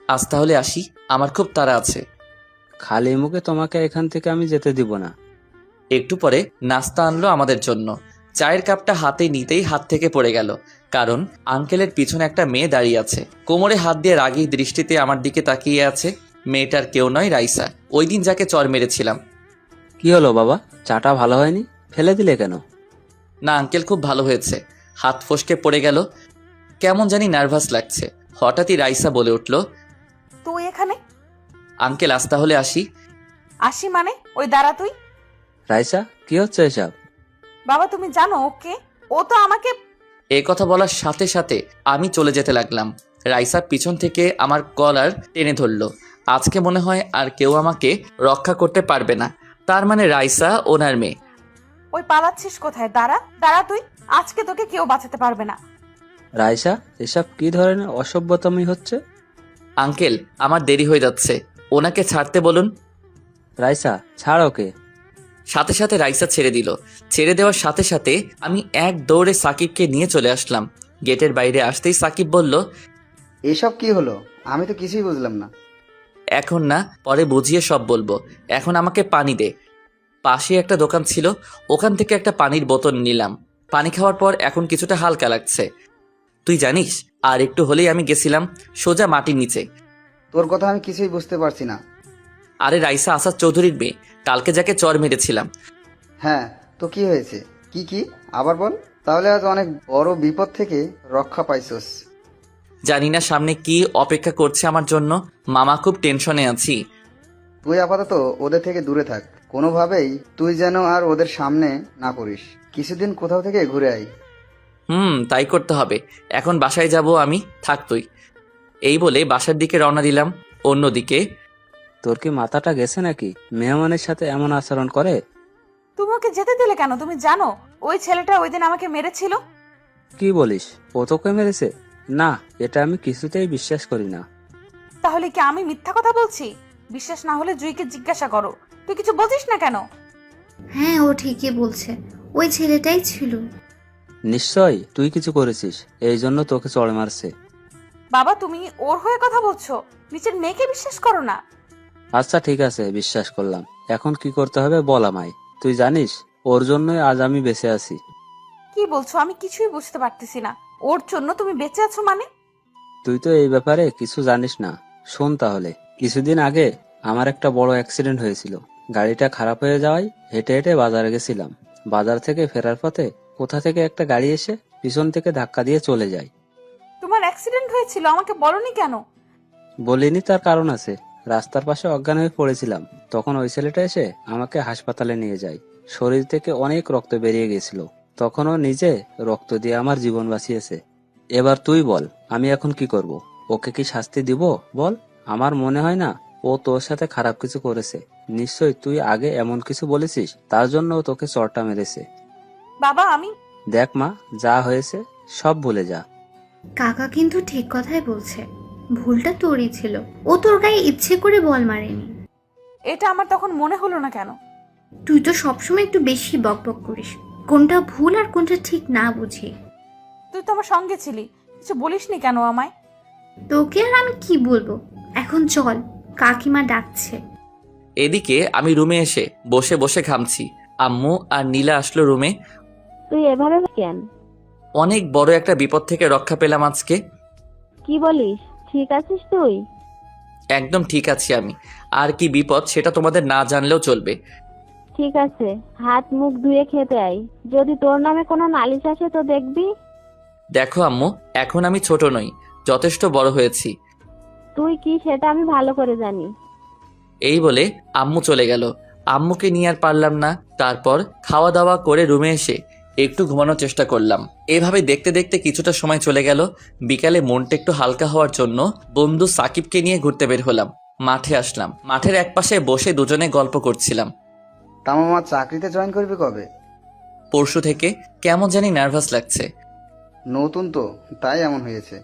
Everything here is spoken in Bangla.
আজ তাহলে আসি, আমার খুব তাড়া আছে। খালি মুখে তোমাকে এখান থেকে আমি যেতে দিব না। একটু পরে নাস্তা আনলো আমাদের জন্য। চায়ের কাপটা হাতে নিতেই হাত থেকে পড়ে গেল, কারণ আঙ্কেলের পিছনে একটা মেয়ে দাঁড়িয়ে আছে, কোমরে হাত দিয়ে রাগী দৃষ্টিতে আমার দিকে তাকিয়ে আছে। মেয়েটার কেউ নয়, রাইসা, ওই দিন যাকে চর মেরেছিলাম। কি হলো বাবা, চাটা ভালো হয়নি? ফেলে দিলে কেন? না আঙ্কেল, খুব ভালো হয়েছে। হাত ফসকে পড়ে গেল, কেমন জানি নার্ভাস লাগছে। হঠাৎই রাইসা বলে উঠল, তুই এখানে? আঙ্কেল আজ তাহলে আসি। আসি মানে? ওই দাঁড়া তুই। রাইসা, কি হচ্ছে এসব? বাবা তুমি জানো ওকে? ও তো আমাকে। এই কথা বলার সাথে সাথে আমি চলে যেতে লাগলাম। রাইসা পিছন থেকে আমার কলার টেনে ধরল। আজকে মনে হয় আর কেউ আমাকে রক্ষা করতে পারবে না। তার মানে রাইসা ওনার মেয়ে। ওই পালাচ্ছিস কোথায়? দাঁড়া দাঁড়া তুই, আজকে তোকে কেউ বাঁচাতে পারবে না। রাইসা, এসব কি ধরনের অসভ্যতামি হচ্ছে? আঙ্কেল আমার দেরি হয়ে যাচ্ছে, ওনাকে ছাড়তে বলুন। রাইসা, ছাড় ওকে। সাথে সাথে রাইসা ছেড়ে দিল। ছেড়ে দেওয়ার সাথে সাথে আমি এক দৌড়ে সাকিবকে নিয়ে চলে আসলাম। গেটের বাইরে আসতেই সাকিব বলল, এসব কি হলো? আমি তো কিছুই বুঝলাম না। এখন না, পরে বুঝিয়ে সব বলবো। এখন আমাকে পানি দে। পাশে একটা দোকান ছিল, ওখান থেকে একটা পানির বোতল নিলাম। পানি খাওয়ার পর এখন কিছুটা হালকা লাগছে। তুই জানিস, আর একটু হলেই আমি গেছিলাম সোজা মাটির নিচে। তোর কথা আমি কিছুই বুঝতে পারছি না। আরে রাইসা আসাদ চৌধুরীর মেয়ে, কালকে যাকে চর মেরেছিলাম। হ্যাঁ, তো কি হয়েছে? কি আবার বল। তাহলে আজ অনেক বড় বিপদ থেকে রক্ষা পাইছস। জানি না সামনে কি অপেক্ষা করছে আমার জন্য। মামা, খুব টেনশনে আছি। তুই আপাতত ওদের থেকে দূরে থাক, কোনোভাবেই তুই যেন আর ওদের সামনে না করিস। কিছুদিন কোথাও থেকে ঘুরে আয়। তাই করতে হবে। এখন বাসায় যাব আমি, থাক তুই। এই বলে বাসার দিকে রওনা দিলাম। অন্যদিকে তোর কি মাথাটা গেছে নাকি? মেহমানের সাথে এমন আচরণ করে? তুমি ওকে যেতে দিলে কেন? তুমি জানো ওই ছেলেটা ওই দিন আমাকে মেরেছিল। কি বলিস? ও তোকে মেরেছে? না, এটা আমি কিছুতেই বিশ্বাস করি না। তাহলে কি আমি মিথ্যা কথা বলছি? বিশ্বাস না হলে জুইকে জিজ্ঞাসা করো। তুই কিছু বলছিস না কেন? হ্যাঁ, ও ঠিকই বলছে, ওই ছেলেটাই ছিল। নিশ্চয় তুই কিছু করেছিস, এই জন্য তোকে চড় মারছে। বাবা তুমি ওর হয়ে কথা বলছো? নিচের মেয়েকে বিশ্বাস করো না। আচ্ছা ঠিক আছে, বিশ্বাস করলাম। এখন কি করতে হবে বল আমায়। তুই জানিস, ওর জন্যই আজ আমি বেঁচে আছি। কি বলছো? আমি কিছুই বুঝতে পারতেছি না। ওর জন্য তুমি বেঁচে আছো মানে? তুই তো এই ব্যাপারে কিছু জানিস না। শোন তাহলে, কিছুদিন আগে আমার একটা বড় অ্যাক্সিডেন্ট হয়েছিল। গাড়িটা খারাপ হয়ে যাওয়ায় হেঁটে হেঁটে বাজারে গেছিলাম। বাজার থেকে ফেরার পথে কোথা থেকে একটা গাড়ি এসে পিছন থেকে ধাক্কা দিয়ে চলে যায়। তোমার অ্যাক্সিডেন্ট হয়েছিল, আমাকে বলনি কেন? বলিনি, তার কারণ আছে। রাস্তার পাশে অজ্ঞান হয়ে পড়েছিলাম, তখন ওই ছেলেটা এসে আমাকে হাসপাতালে নিয়ে যায়। শরীর থেকে অনেক রক্ত বেরিয়ে গেছিল। তখন ও নিজে রক্ত দিয়ে আমার জীবন বাঁচিয়েছে। এবার তুই বল, আমি এখন কি করব? ওকে কি শাস্তি দিব বল? আমার মনে হয় না ও তোর সাথে খারাপ কিছু করেছে। নিশ্চয় তুই আগে এমন কিছু বলেছিস, তার জন্য ও তোকে চড়টা মেরেছে। বাবা আমি। দেখ মা, যা হয়েছে সব ভুলে যা। কাকা কিন্তু ঠিক কথাই বলছে, ভুলটা তোরই ছিল। ও তোর গায়ে ইচ্ছে করে বল মারেনি। এটা আমার তখন মনে হলো না কেন? তুই তো সবসময় একটু বেশি বকবক করিস, কোনটা ভুল আর কোনটা ঠিক না বুঝি। তুই তো আমার সঙ্গে ছিলি, কিছু বলিসনি কেন আমায়? তোকে আর আমি কি বলবো। এখন চল, কাকিমা ডাকছে। এদিকে আমি রুমে এসে বসে বসে ঘামছি। আম্মু আর নীলা আসলো রুমে। তুই এভাবে কেন? অনেক বড় একটা বিপদ থেকে রক্ষা পেলাম আজকে। কি বলিস? ঠিক আছিস তুই? একদম ঠিক আছি আমি। আর কি বিপদ সেটা তোমাদের না জানলেও চলবে। ঠিক আছে, হাত মুখ ধুয়ে খেতে আয়। যদি তোর নামে কোনো নালিশ আসে তো দেখবি। দেখো আম্মু, এখন আমি ছোট নই, যথেষ্ট বড় হয়েছি। তুই কি সেটা আমি ভালো করে জানি। এই বলে আম্মু চলে গেল। আম্মুকে নিয়ে আর পারলাম না। তারপর খাওয়া দাওয়া করে রুমে এসে একটু ঘুমানোর চেষ্টা করলাম। এভাবে দেখতে দেখতে কিছুটা সময় চলে গেল। বিকালে মনটা একটু হালকা হওয়ার জন্য বন্ধু সাকিবকে নিয়ে ঘুরতে বের হলাম। মাঠে আসলাম। মাঠের একপাশে বসে দুজনে গল্প করছিলাম। তা মামা, চাকরিতে জয়েন করবি কবে? পরশু থেকে। কেমন জানি নার্ভাস লাগছে। নতুন তো, তাই এমন হয়েছে।